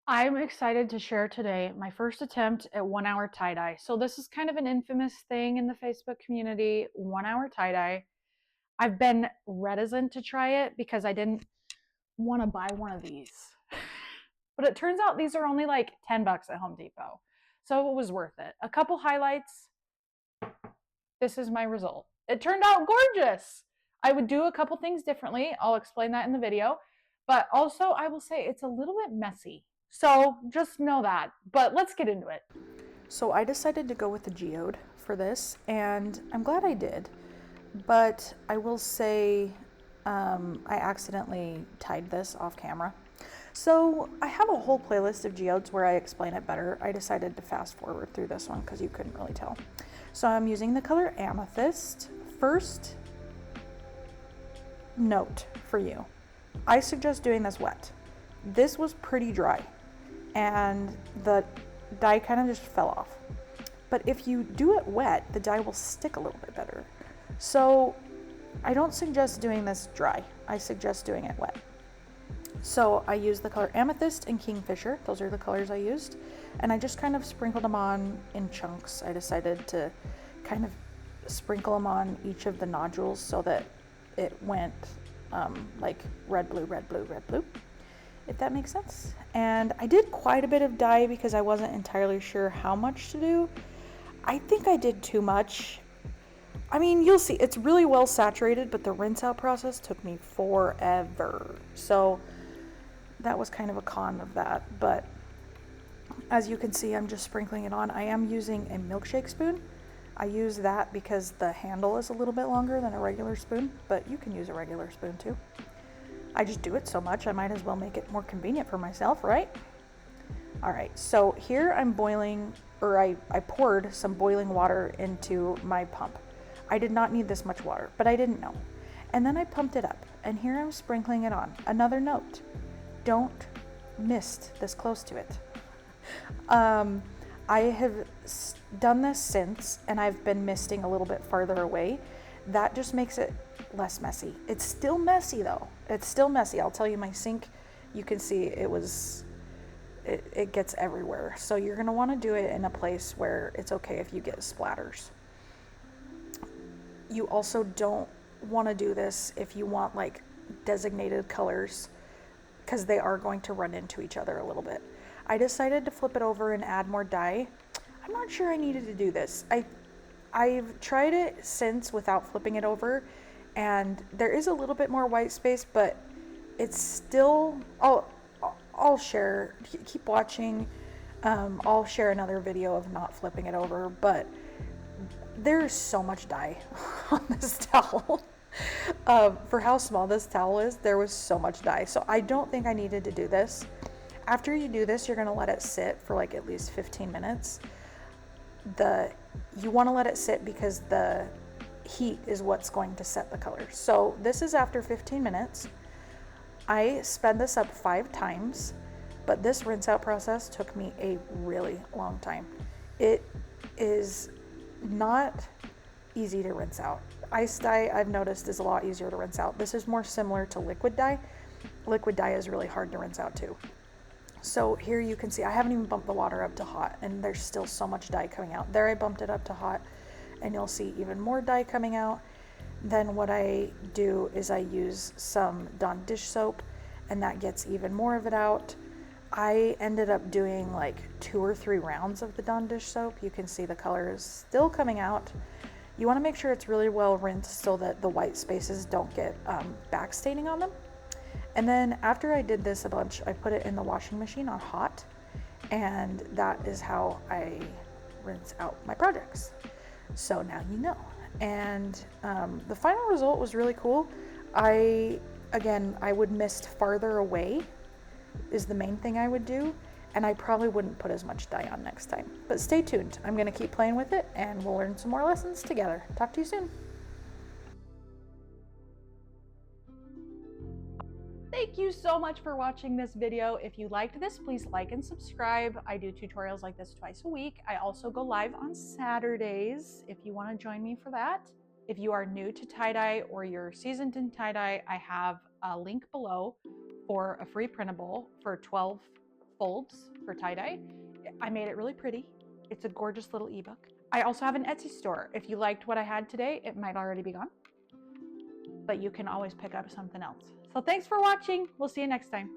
I'm excited to share today my first attempt at 1 hour tie-dye. So this is kind of an infamous thing in the Facebook community, 1 hour tie-dye. I've been reticent to try it because I didn't want to buy one of these. But it turns out these are only like 10 bucks at Home Depot. So it was worth it. A couple highlights. This is my result. It turned out gorgeous. I would do a couple things differently. I'll explain that in the video. But also, I will say it's a little bit messy. So just know that. But let's get into it. So I decided to go with the Geode for this, and I'm glad I did. But I will say I accidentally tied this off camera. So I have a whole playlist of geodes where I explain it better. I decided to fast forward through this one because you couldn't really tell. So I'm using the color Amethyst. First note for you, I suggest doing this wet. This was pretty dry and the dye kind of just fell off. But if you do it wet, the dye will stick a little bit better. So I don't suggest doing this dry. I suggest doing it wet. So I used the color Amethyst and Kingfisher. Those are the colors I used. And I just kind of sprinkled them on in chunks. I decided to kind of sprinkle them on each of the nodules so that it went like red, blue, red, blue, red, blue, if that makes sense. And I did quite a bit of dye because I wasn't entirely sure how much to do. I think I did too much. I mean, you'll see, it's really well saturated, but the rinse out process took me forever. So that was kind of a con of that. But as you can see, I'm just sprinkling it on. I am using a milkshake spoon. I use that because the handle is a little bit longer than a regular spoon, but you can use a regular spoon too. I just do it so much, I might as well make it more convenient for myself, right? All right, so here I'm boiling, or I poured some boiling water into my pump. I did not need this much water, but I didn't know. And then I pumped it up, and here I'm sprinkling it on. Another note, don't mist this close to it. I have done this since, and I've been misting a little bit farther away. That just makes it less messy. It's still messy though. It's still messy. I'll tell you, my sink, you can see it gets everywhere. So you're gonna wanna do it in a place where it's okay if you get splatters. You also don't wanna do this if you want like designated colors, because they are going to run into each other a little bit. I decided to flip it over and add more dye. I'm not sure I needed to do this. I've tried it since without flipping it over, and there is a little bit more white space, but it's still, I'll share, keep watching. I'll share another video of not flipping it over, but there's so much dye on this towel. For how small this towel is, there was so much dye. So I don't think I needed to do this. After you do this, you're gonna let it sit for like at least 15 minutes. You wanna let it sit because the heat is what's going to set the color. So this is after 15 minutes. I sped this up 5 times, but this rinse out process took me a really long time. It is not easy to rinse out. Ice dye, I've noticed, is a lot easier to rinse out. This is more similar to liquid dye. Liquid dye is really hard to rinse out too. So here you can see I haven't even bumped the water up to hot, and there's still so much dye coming out. There I bumped it up to hot, and you'll see even more dye coming out. Then what I do is I use some Dawn dish soap, and that gets even more of it out. I ended up doing like 2 or 3 rounds of the Dawn dish soap. You can see the color is still coming out. You want to make sure it's really well rinsed so that the white spaces don't get backstaining on them. And then after I did this a bunch, I put it in the washing machine on hot, and that is how I rinse out my projects. So now you know. And the final result was really cool. I would mist farther away is the main thing I would do, and I probably wouldn't put as much dye on next time. But stay tuned. I'm gonna keep playing with it, and we'll learn some more lessons together. Talk to you soon. Thank you so much for watching this video. If you liked this, please like and subscribe. I do tutorials like this twice a week. I also go live on Saturdays if you want to join me for that. If you are new to tie-dye or you're seasoned in tie-dye, I have a link below for a free printable for $12 folds for tie-dye. I made it really pretty. It's a gorgeous little ebook. I also have an Etsy store. If you liked what I had today, it might already be gone, but you can always pick up something else. So thanks for watching. We'll see you next time.